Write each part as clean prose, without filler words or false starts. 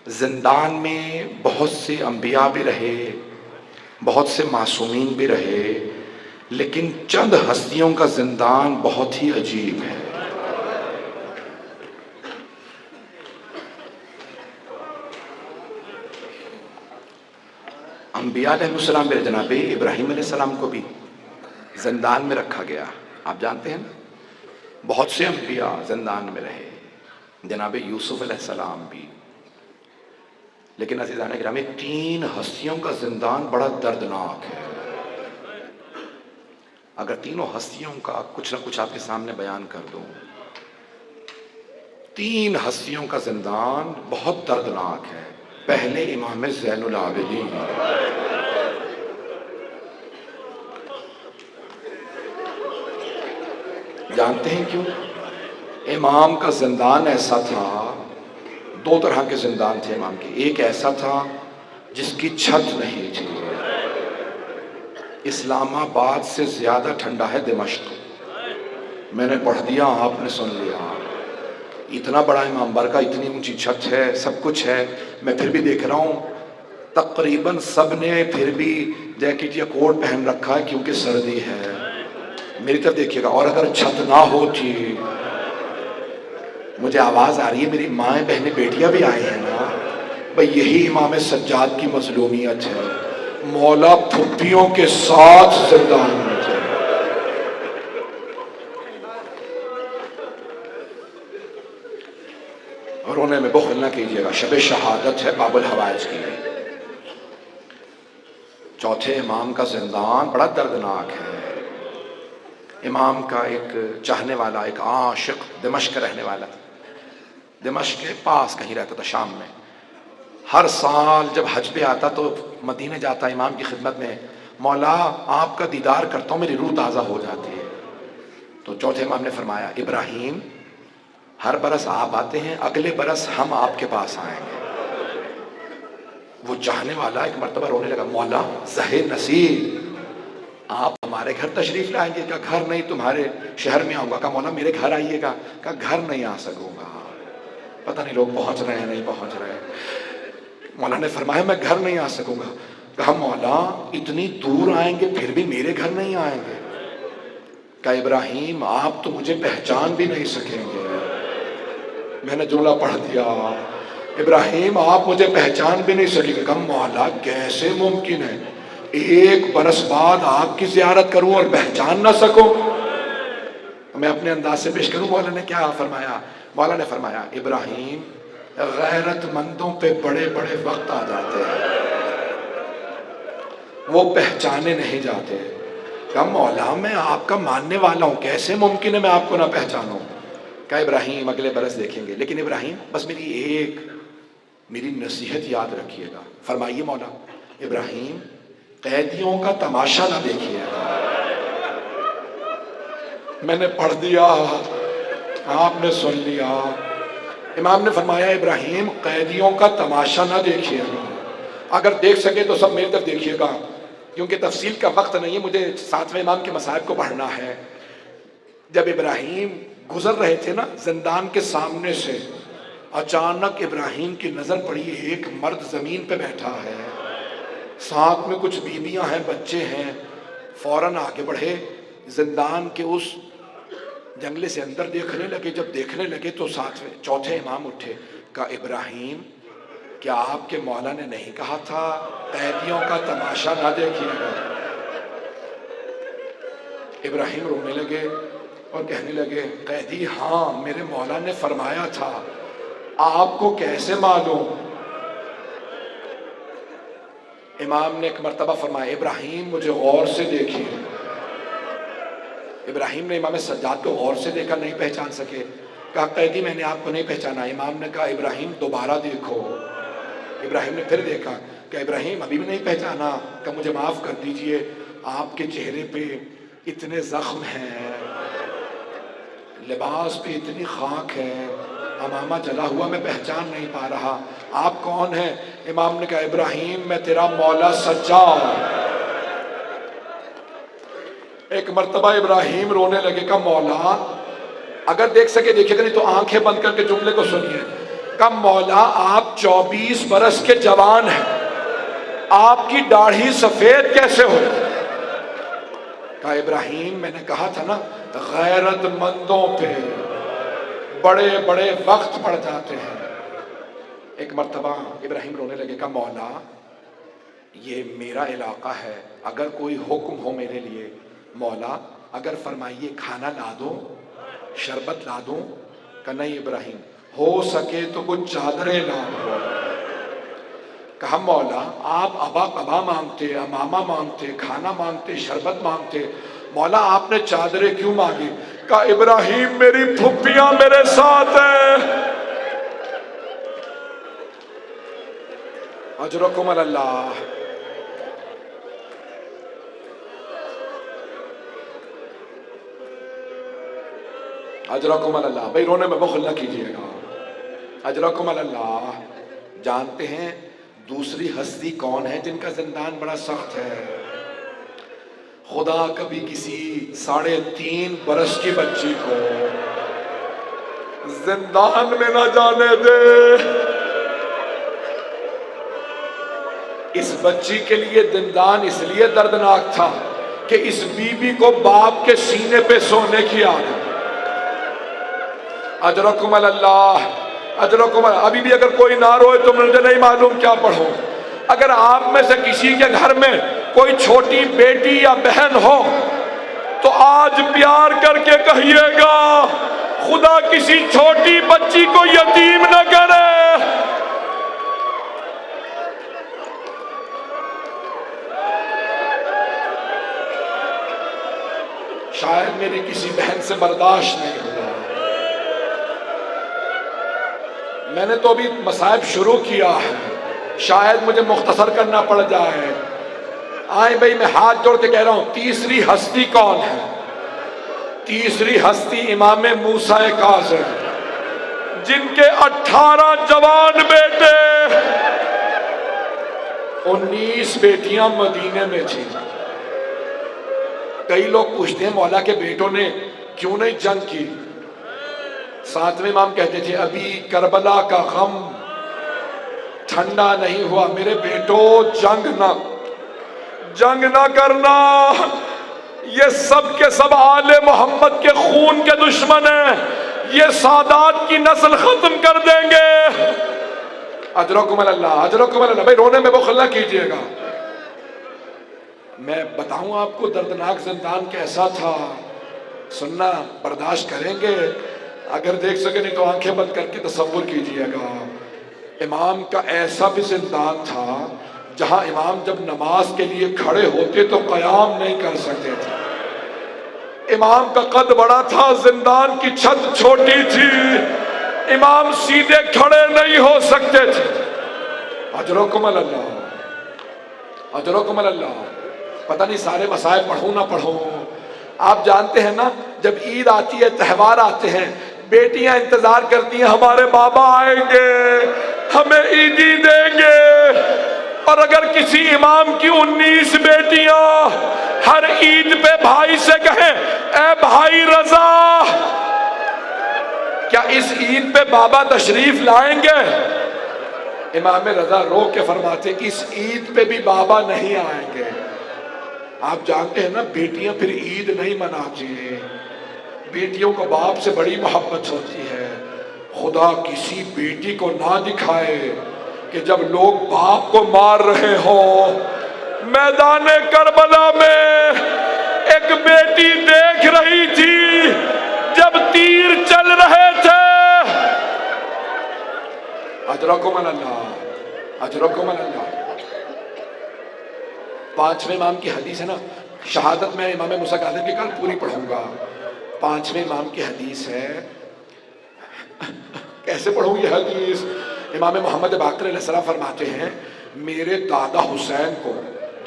زندان میں بہت سے انبیاء بھی رہے، بہت سے معصومین بھی رہے، لیکن چند ہستیوں کا زندان بہت ہی عجیب ہے۔ انبیاء علیہ السلام میرے جناب ابراہیم علیہ السلام کو بھی زندان میں رکھا گیا، آپ جانتے ہیں نا، بہت سے انبیاء زندان میں رہے، جناب یوسف علیہ السلام بھی، لیکن عزیزان گرامی تین ہستیوں کا زندان بڑا دردناک ہے۔ اگر تینوں ہستیوں کا کچھ نہ کچھ آپ کے سامنے بیان کر دوں، تین ہستیوں کا زندان بہت دردناک ہے۔ پہلے امام زین العابدین، جانتے ہیں کیوں؟ امام کا زندان ایسا تھا، دو طرح کے زندان تھے امام کے، ایک ایسا تھا جس کی چھت نہیں تھی، اسلام آباد سے زیادہ ٹھنڈا ہے دمشق، میں نے پڑھ دیا آپ نے سن لیا، اتنا بڑا امامبر کا، اتنی اونچی چھت ہے، سب کچھ ہے، میں پھر بھی دیکھ رہا ہوں تقریباً سب نے پھر بھی جیکٹ یا کوٹ پہن رکھا ہے کیونکہ سردی ہے۔ میری طرف دیکھیے گا، اور اگر چھت نہ ہوتی، مجھے آواز آ رہی ہے، میری مائیں بہنیں بیٹیاں بھی آئے ہیں نا، بھئی یہی امام سجاد کی مظلومیت ہے، مولا پھپھیوں کے ساتھ زندان میں تھے۔ رونے میں بخل نہ کیجیے گا، شب شہادت ہے باب الحوائج کی۔ چوتھے امام کا زندان بڑا دردناک ہے۔ امام کا ایک چاہنے والا، ایک عاشق، دمشق رہنے والا تھا، دمشق کے پاس کہیں رہتا تھا شام میں، ہر سال جب حج پہ آتا تو مدینے جاتا امام کی خدمت میں، مولا آپ کا دیدار کرتا ہوں میری روح تازہ ہو جاتی ہے۔ تو چوتھے امام نے فرمایا، ابراہیم ہر برس آپ آتے ہیں، اگلے برس ہم آپ کے پاس آئیں گے۔ وہ چاہنے والا ایک مرتبہ رونے لگا، مولا زہر نصیب آپ ہمارے گھر تشریف لائیں گے؟ کہا گھر نہیں، تمہارے شہر میں آؤں گا۔ کہا مولا میرے گھر آئیے گا۔ کہا گھر نہیں آ سکوں گا، پتہ نہیں لوگ پہنچ رہے ہیں نہیں پہنچ رہے ہیں۔ مولا نے فرمایا میں گھر نہیں آ سکوں گا۔ کہا مولا اتنی دور آئیں گے پھر بھی میرے گھر نہیں آئیں گے؟ کہا ابراہیم آپ تو مجھے پہچان بھی نہیں سکیں گے۔ میں نے جملہ پڑھ دیا، ابراہیم آپ مجھے پہچان بھی نہیں سکیں گے۔ کہا مولا کیسے ممکن ہے، ایک برس بعد آپ کی زیارت کروں اور پہچان نہ سکوں؟ میں اپنے انداز سے پیش کروں، مولا نے کیا فرمایا؟ مولا نے فرمایا ابراہیم غیرت مندوں پہ بڑے بڑے وقت آ جاتے ہیں، وہ پہچانے نہیں جاتے۔ کہا مولا میں آپ کا ماننے والا ہوں، کیسے ممکن ہے میں آپ کو نہ پہچانوں؟ کہا ابراہیم اگلے برس دیکھیں گے، لیکن ابراہیم بس میری نصیحت یاد رکھیے گا۔ فرمائیے مولا۔ ابراہیم قیدیوں کا تماشا نہ دیکھیے گا۔ میں نے پڑھ دیا، آپ نے سن لیا۔ امام نے فرمایا ابراہیم قیدیوں کا تماشا نہ دیکھیے گا، اگر دیکھ سکے تو سب میری طرف دیکھیے گا، کیونکہ تفصیل کا وقت نہیں ہے، مجھے ساتویں امام کے مصائب کو پڑھنا ہے۔ جب ابراہیم گزر رہے تھے نا زندان کے سامنے سے، اچانک ابراہیم کی نظر پڑی، ایک مرد زمین پہ بیٹھا ہے، ساتھ میں کچھ بیویاں ہیں، بچے ہیں، فوراً آگے بڑھے، زندان کے اس جنگلے سے اندر دیکھنے لگے۔ جب دیکھنے لگے تو چوتھے امام اٹھے، کہا ابراہیم کیا آپ کے مولا نے نہیں کہا تھا قیدیوں کا تماشا نہ دیکھیے گا؟ ابراہیم رونے لگے اور کہنے لگے قیدی ہاں میرے مولا نے فرمایا تھا، آپ کو کیسے معلوم؟ امام نے ایک مرتبہ فرمایا ابراہیم مجھے غور سے دیکھیے۔ ابراہیم نے امام سجاد کو غور سے دیکھا، نہیں پہچان سکے۔ کہا قیدی میں نے آپ کو نہیں پہچانا۔ امام نے کہا ابراہیم دوبارہ دیکھو۔ ابراہیم نے پھر دیکھا کہ ابراہیم ابھی بھی نہیں پہچانا؟ کہ مجھے معاف کر دیجئے، آپ کے چہرے پہ اتنے زخم ہیں، لباس پہ اتنی خاک ہے، امامہ جلا ہوا میں پہچان نہیں پا رہا، آپ کون ہیں؟ امام نے کہا ابراہیم میں تیرا مولا سجاد۔ ایک مرتبہ ابراہیم رونے لگے، کہا مولا اگر دیکھ سکے دیکھے گا، نہیں تو آنکھیں بند کر کے جملے کو سنیے۔ کہا مولا آپ 24 برس کے جوان ہیں، آپ کی داڑھی سفید کیسے ہو؟ کہا ابراہیم میں نے کہا تھا نا غیرت مندوں پہ بڑے بڑے وقت پڑ جاتے ہیں۔ ایک مرتبہ ابراہیم رونے لگے، کہا مولا یہ میرا علاقہ ہے، اگر کوئی حکم ہو میرے لیے مولا اگر فرمائیے کھانا لا دو، شربت لا دوں؟ کہ نہیں ابراہیم ہو سکے تو کچھ چادریں لا دو۔ کہا مولا آپ ابا قبا مانگتے، امامہ مانگتے، کھانا مانگتے، شربت مانگتے، مولا آپ نے چادریں کیوں مانگی؟ کہا ابراہیم میری پھپھیاں میرے ساتھ ہیں۔ اجرکم اللہ۔ اجرکم اللہ۔ بھائی رونے میں بخل نہ کیجیے گا۔ اجرکم اللہ۔ جانتے ہیں دوسری ہستی کون ہے جن کا زندان بڑا سخت ہے؟ خدا کبھی کسی 3.5 برس کی بچی کو زندان میں نہ جانے دے۔ اس بچی کے لیے زندان اس لیے دردناک تھا کہ اس بی بی کو باپ کے سینے پہ سونے کی عادت۔ اجرکم اللہ۔ اجرکم اللہ۔ ابھی بھی اگر کوئی نہ روئے تو مجھے نہیں معلوم کیا پڑھو۔ اگر آپ میں سے کسی کے گھر میں کوئی چھوٹی بیٹی یا بہن ہو تو آج پیار کر کے کہیے گا خدا کسی چھوٹی بچی کو یتیم نہ کرے۔ شاید میری کسی بہن سے برداشت نہیں ہوگا۔ میں نے تو ابھی مصائب شروع کیا ہے، شاید مجھے مختصر کرنا پڑ جائے۔ آئیں بھائی میں ہاتھ جوڑ کے کہہ رہا ہوں تیسری ہستی کون ہے؟ تیسری ہستی امام موسیٰ کاظم، جن کے 18 جوان بیٹے، 19 بیٹیاں مدینے میں تھیں۔ کئی لوگ پوچھتے ہیں مولا کے بیٹوں نے کیوں نہیں جنگ کی؟ 7ویں امام کہتے تھے ابھی کربلا کا غم ٹھنڈا نہیں ہوا، میرے بیٹوں جنگ نہ کرنا، یہ سب کے سب آل محمد کے خون کے دشمن ہیں، یہ سادات کی نسل ختم کر دیں گے۔ اجرکم اللہ۔ اجرکم اللہ۔ بھائی رونے میں بخل نہ کیجیے گا۔ میں بتاؤں آپ کو دردناک زندان کیسا تھا، سننا برداشت کریں گے؟ اگر دیکھ سکے نہیں تو آنکھیں بند کر کے تصور کیجئے گا۔ امام کا ایسا بھی زندان تھا جہاں امام جب نماز کے لیے کھڑے ہوتے تو قیام نہیں کر سکتے تھے۔ امام کا قد بڑا تھا، زندان کی چھت چھوٹی تھی، امام سیدھے کھڑے نہیں ہو سکتے تھے۔ اجرکم اللہ۔ اجرکم اللہ۔ پتہ نہیں سارے مسائل پڑھوں نہ پڑھوں۔ آپ جانتے ہیں نا جب عید آتی ہے، تہوار آتے ہیں، بیٹیاں انتظار کرتی ہیں ہمارے بابا آئیں گے ہمیں عیدی دیں گے، اور اگر کسی امام کی 19 بیٹیاں ہر عید پہ بھائی سے کہیں اے بھائی رضا کیا اس عید پہ بابا تشریف لائیں گے؟ امام رضا رو کے فرماتے اس عید پہ بھی بابا نہیں آئیں گے۔ آپ جانتے ہیں نا بیٹیاں پھر عید نہیں مناتی ہیں، بیٹیوں کو باپ سے بڑی محبت ہوتی ہے۔ خدا کسی بیٹی کو نہ دکھائے کہ جب لوگ باپ کو مار رہے ہوں۔ میدان کربلا میں ایک بیٹی دیکھ رہی تھی جب تیر چل رہے تھے۔ اجرکم اللہ۔ اجرکم اللہ۔ 5ویں امام کی حدیث ہے نا، شہادت میں امام موسیٰ کاظم کی کل پوری پڑھوں گا۔ 5ویں امام کی حدیث ہے، کیسے پڑھوں یہ حدیث؟ امام محمد باقر علیہ السلام فرماتے ہیں میرے دادا حسین کو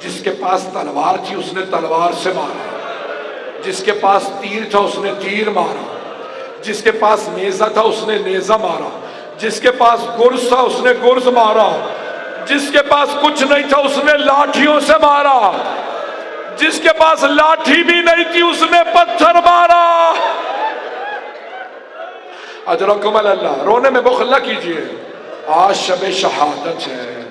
جس کے پاس تلوار تھی اس نے تلوار سے مارا، جس کے پاس تیر تھا اس نے تیر مارا، جس کے پاس نیزہ تھا اس نے نیزہ مارا، جس کے پاس گرز تھا اس نے گرز مارا، جس کے پاس کچھ نہیں تھا اس نے لاٹھیوں سے مارا، جس کے پاس لاٹھی بھی نہیں تھی اس نے پتھر مارا۔ اجرکم اللہ۔ رونے میں بخل نہ کیجیے۔ آج شب شہادت ہے.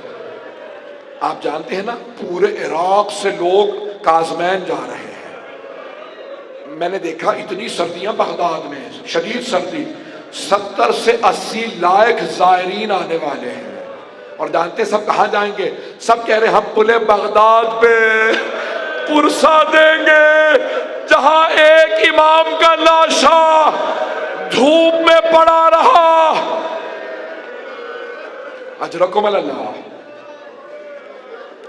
آپ جانتے ہیں نا پورے عراق سے لوگ کاظمین جا رہے ہیں. میں نے دیکھا اتنی سردیاں بغداد میں، شدید سردی، 70 سے 80 لاکھ زائرین آنے والے ہیں. اور جانتے سب کہاں جائیں گے؟ سب کہہ رہے ہیں ہم پلے بغداد پہ پرسا دیں گے جہاں ایک امام کا لاشا دھوپ میں پڑا رہا. اجرکم اللہ،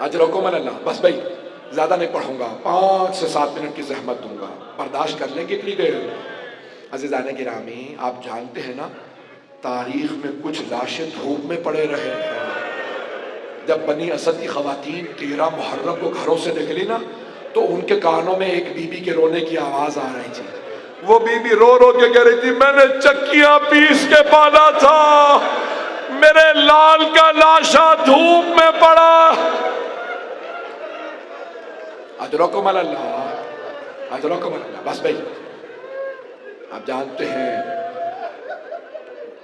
اجرکم اللہ. بس بھائی زیادہ نہیں پڑھوں گا، 5 سے 7 منٹ کی زحمت دوں گا، برداشت کر لیں کتنی دیر. عزیزان گرامی، آپ جانتے ہیں نا تاریخ میں کچھ لاشیں دھوپ میں پڑے رہے ہیں. جب بنی اسد کی خواتین 13 محرم کو گھروں سے نکلی نا تو ان کے کانوں میں ایک بی بی کے رونے کی آواز آ رہی تھی. وہ بی بی رو رو کے کہہ رہی تھی میں نے چکیاں پیس کے پالا تھا، میرے لال کا لاشا دھوپ میں پڑا. اجرکم اللہ، اجرکم اللہ. بس بھائی آپ جانتے ہیں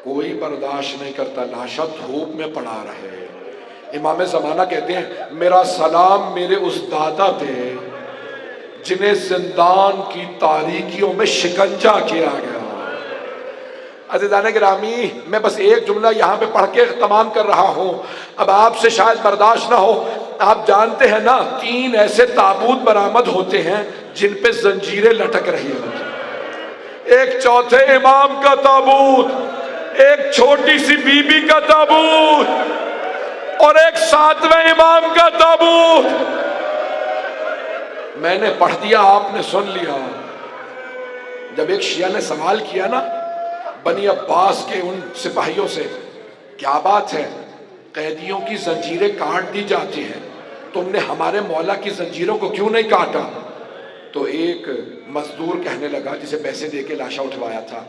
کوئی برداشت نہیں کرتا، لاشا دھوپ میں پڑا رہے. امام زمانہ کہتے ہیں میرا سلام میرے اس دادا پہ جنہیں زندان کی تاریکیوں میں شکنجا کیا گیا. عزیزان گرامی، میں بس ایک جملہ یہاں پہ پڑھ کے تمام کر رہا ہوں، اب آپ سے شاید برداشت نہ ہو. آپ جانتے ہیں نا 3 ایسے تابوت برآمد ہوتے ہیں جن پہ زنجیریں لٹک رہی ہوتی ہیں. ایک چوتھے امام کا تابوت، ایک چھوٹی سی بی بی کا تابوت اور ایک 7ویں امام کا تابوت. میں نے پڑھ دیا، آپ نے سن لیا. جب ایک شیعہ نے سوال کیا نا بنی عباس کے ان سپاہیوں سے، کیا بات ہے قیدیوں کی زنجیریں کاٹ دی جاتی ہیں، تم نے ہمارے مولا کی زنجیروں کو کیوں نہیں کاٹا؟ تو ایک مزدور کہنے لگا جسے پیسے دے کے لاشا اٹھوایا تھا،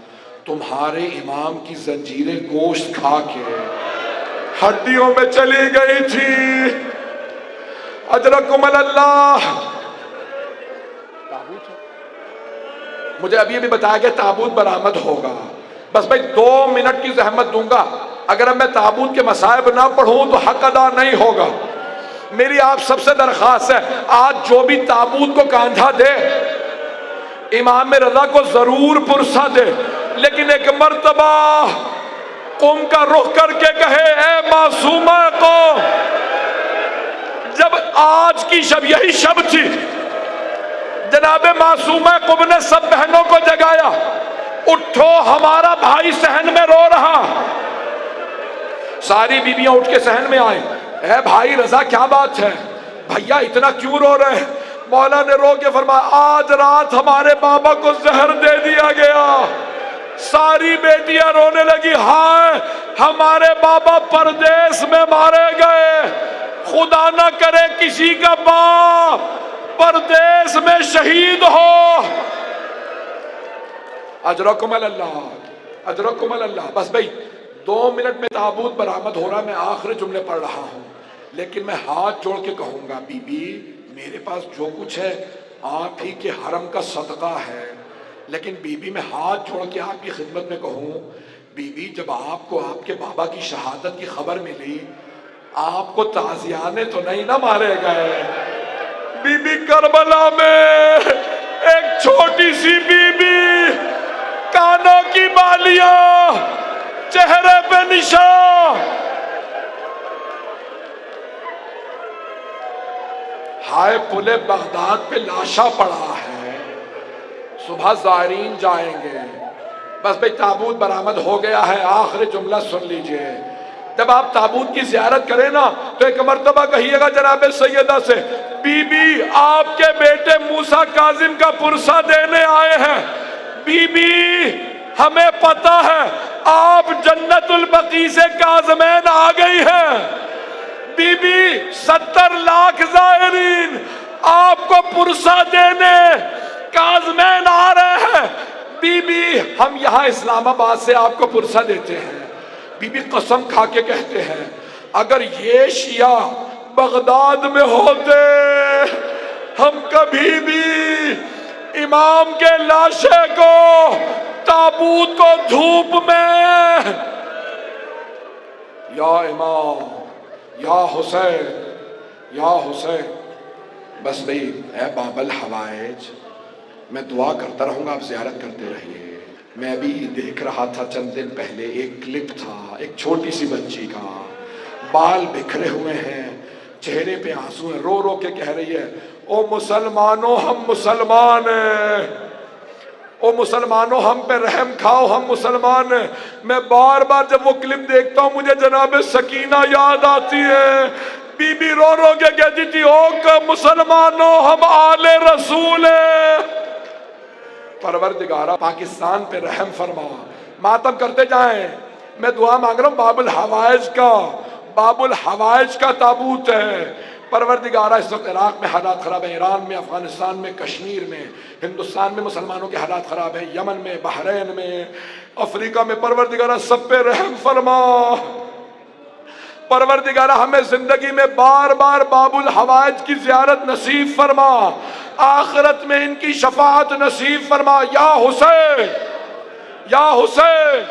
تمہارے امام کی زنجیریں گوشت کھا کے ہڈیوں میں چلی گئی تھی. اجرکم اللہ. مجھے ابھی بھی بتایا گیا تابوت برآمد ہوگا. بس بھائی 2 منٹ کی زحمت دوں گا، اگر اب میں تابوت کے مصائب نہ پڑھوں تو حق ادا نہیں ہوگا. میری آپ سب سے درخواست ہے آج جو بھی تابوت کو کاندھا دے امام رضا کو ضرور پرسا دے، لیکن ایک مرتبہ قوم کا رخ کر کے کہے اے معصومہ قوم. جب آج کی شب یہی شب تھی، جناب معصومہ قوم نے سب بہنوں کو جگایا، اٹھو ہمارا بھائی صحن میں رو رہا. ساری بیویاں اٹھ کے صحن میں آئیں. اے بھائی رضا کیا بات ہے، بھیا اتنا کیوں رو رہے ہیں؟ مولا نے رو کے فرمایا آج رات ہمارے بابا کو زہر دے دیا گیا. ساری بیٹیاں رونے لگی، ہائے ہمارے بابا پردیس میں مارے گئے، خدا نہ کرے کسی کا باپ پردیس میں شہید ہو. اجرکم اللہ، اجرکم اللہ. بس بھائی 2 منٹ میں تابوت برآمد ہو رہا، میں آخری جملے پڑھ رہا ہوں، لیکن میں ہاتھ جوڑ کے کہوں گا بی بی میرے پاس جو کچھ ہے آپ ہی کے حرم کا صدقہ ہے. لیکن بی بی میں ہاتھ جوڑ کے آپ کی خدمت میں کہوں بی بی جب آپ کو آپ کے بابا کی شہادت کی خبر ملی آپ کو تازیانے تو نہیں نہ مارے گئے؟ بی بی کربلا میں ایک چھوٹی سی بی بی، کانوں کی بالیاں، چہرے پہ نشان، ہائے پلے بغداد پہ لاشا پڑا ہے، صبح زائرین جائیں گے. بس بھئی تابوت برآمد ہو گیا ہے. آخری جملہ سن لیجئے، جب آپ تابوت کی زیارت کریں نا تو ایک مرتبہ کہیے گا جناب سیدہ سے بی بی آپ کے بیٹے موسیٰ کاظم کا پرسہ دینے آئے ہیں. بی بی ہمیں پتہ ہے آپ جنت البقیع سے کاظمین آ گئی ہیں. بی بی 70 لاکھ زائرین آپ کو پرسہ دینے کاظمین آ رہے ہیں. بی بی ہم یہاں اسلام آباد سے آپ کو پرسہ دیتے ہیں. بی بی قسم کھا کے کہتے ہیں اگر یہ شیعہ بغداد میں ہوتے ہم کبھی بھی امام کے لاشے کو تابوت کو دھوپ میں یا امام، یا حسین، یا حسین. بس بھئی اے باب الحوائج، میں دعا کرتا رہوں گا، آپ زیارت کرتے رہیے. میں بھی دیکھ رہا تھا چند دن پہلے ایک کلپ تھا ایک چھوٹی سی بچی کا، بال بکھرے ہوئے ہیں، چہرے پہ آنسو ہیں، رو رو کے کہہ رہی ہے او مسلمانوں ہم مسلمان ہیں، او مسلمانوں ہم پہ رحم کھاؤ، ہم مسلمان ہیں. میں بار بار جب وہ کلپ دیکھتا ہوں مجھے جناب سکینہ یاد آتی ہے. بی بی رو رو کے کہتی تھی او مسلمانوں ہم آل رسول ہیں. پروردگارہ پاکستان پہ رحم فرما، ماتم کرتے جائیں. میں دعا مانگ رہا ہوں، باب الحوائج کا، باب الحوائج کا تابوت ہے. پروردگارہ اس وقت عراق میں حالات خراب ہیں، ایران میں، افغانستان میں، کشمیر میں، ہندوستان میں مسلمانوں کے حالات خراب ہیں، یمن میں، بحرین میں، افریقہ میں. پروردگارہ سب پہ رحم فرما. پروردگارہ ہمیں زندگی میں بار بار باب الحوائج کی زیارت نصیب فرما، آخرت میں ان کی شفاعت نصیب فرما. یا حسین، یا حسین.